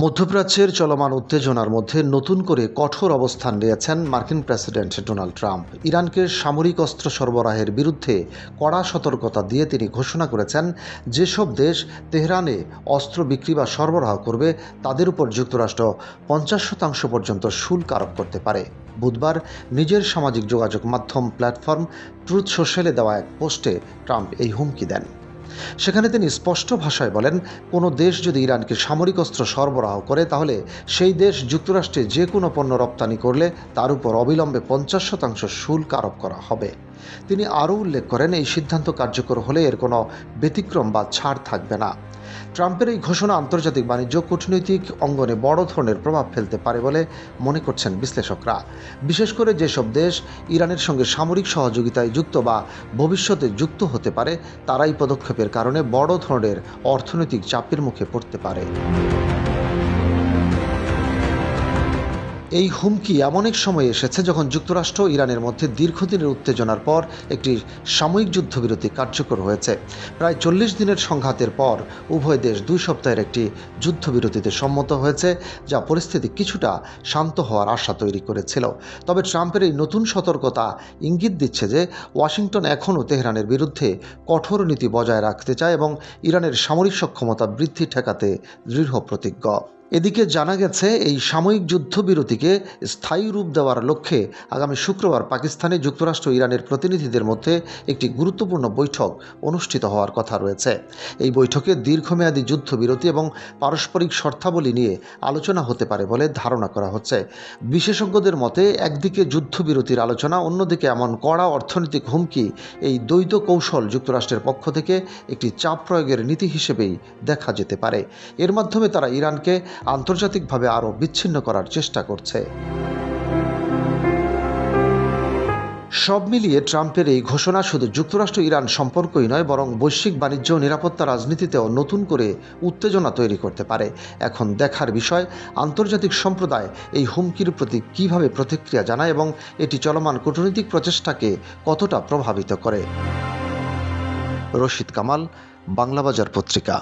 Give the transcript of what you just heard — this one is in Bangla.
মধ্যপ্রাচ্যের চলমান উত্তেজনার মধ্যে নতুন করে কঠোর অবস্থান নিয়েছেন মার্কিন প্রেসিডেন্ট ডোনাল্ড ট্রাম্প। ইরানকে সামরিক অস্ত্র সরবরাহের বিরুদ্ধে কড়া সতর্কতা দিয়ে তিনি ঘোষণা করেছেন, যেসব দেশ তেহরানে অস্ত্র বিক্রি বা সরবরাহ করবে তাদের উপর যুক্তরাষ্ট্র 50% পর্যন্ত শুল্ক আরোপ করতে পারে। বুধবার নিজের সামাজিক যোগাযোগ মাধ্যম প্ল্যাটফর্ম ট্রুথ সোশ্যালে দেওয়া এক পোস্টে ট্রাম্প এই হুমকি দেন। সেখানে তিনি স্পষ্ট ভাষায় বলেন, কোনো দেশ যদি ইরানকে সামরিক অস্ত্র সরবরাহ করে তাহলে সেই দেশ যুক্তরাষ্ট্রে যে কোনো পণ্য রপ্তানি করলে তার উপর অবিলম্বে 50% শুল্ক আরোপ করা হবে। তিনি আরও উল্লেখ করেন, এই সিদ্ধান্ত কার্যকর হলে এর কোনো ব্যতিক্রম বা ছাড় থাকবে না। ট্রাম্পের এই ঘোষণা আন্তর্জাতিক বাণিজ্য কূটনৈতিক অঙ্গনে বড় ধরনের প্রভাব ফেলতে পারে বলে মনে করছেন বিশ্লেষকরা। বিশেষ করে যেসব দেশ ইরানের সঙ্গে সামরিক সহযোগিতায় যুক্ত বা ভবিষ্যতে যুক্ত হতে পারে, তারাই পদক্ষেপের কারণে বড় ধরনের অর্থনৈতিক চাপের মুখে পড়তে পারে। এই হুমকি এমন এক সময় এসেছে যখন যুক্তরাষ্ট্র ইরানের মধ্যে দীর্ঘদিনের উত্তেজনার পর একটি সাময়িক যুদ্ধবিরতি কার্যকর হয়েছে। প্রায় 40 দিনের সংঘাতের পর উভয় দেশ 2 সপ্তাহের একটি যুদ্ধবিরতিতে সম্মত হয়েছে, যা পরিস্থিতি কিছুটা শান্ত হওয়ার আশা তৈরি করেছিল। তবে ট্রাম্পের এই নতুন সতর্কতা ইঙ্গিত দিচ্ছে যে ওয়াশিংটন এখনও তেহরানের বিরুদ্ধে কঠোর নীতি বজায় রাখতে চায় এবং ইরানের সামরিক সক্ষমতা বৃদ্ধি ঠেকাতে দৃঢ় প্রতিজ্ঞ। এদিকে জানা গেছে, এই সাময়িক যুদ্ধবিরতিকে স্থায়ী রূপ দেওয়ার লক্ষ্যে আগামী শুক্রবার পাকিস্তানে যুক্তরাষ্ট্র ইরানের প্রতিনিধিদের মধ্যে একটি গুরুত্বপূর্ণ বৈঠক অনুষ্ঠিত হওয়ার কথা রয়েছে। এই বৈঠকে দীর্ঘমেয়াদী যুদ্ধবিরতি এবং পারস্পরিক শর্তাবলী নিয়ে আলোচনা হতে পারে বলে ধারণা করা হচ্ছে। বিশেষজ্ঞদের মতে, একদিকে যুদ্ধবিরতির আলোচনা, অন্যদিকে এমন কড়া অর্থনৈতিক হুমকি, এই দ্বৈত কৌশল যুক্তরাষ্ট্রের পক্ষ থেকে একটি চাপ প্রয়োগের নীতি হিসেবেই দেখা যেতে পারে। এর মাধ্যমে তারা ইরানকে আন্তর্জাতিকভাবে আরও বিচ্ছিন্ন করার চেষ্টা করছে। সব মিলিয়ে ট্রাম্পের এই ঘোষণা শুধু যুক্তরাষ্ট্র ইরান সম্পর্কই নয়, বরং বৈশ্বিক বাণিজ্য ও নিরাপত্তা রাজনীতিতেও নতুন করে উত্তেজনা তৈরি করতে পারে। এখন দেখার বিষয়, আন্তর্জাতিক সম্প্রদায় এই হুমকির প্রতি কীভাবে প্রতিক্রিয়া জানায় এবং এটি চলমান কূটনৈতিক প্রচেষ্টাকে কতটা প্রভাবিত করে। রশিদ কামাল, বাংলাবাজার পত্রিকা।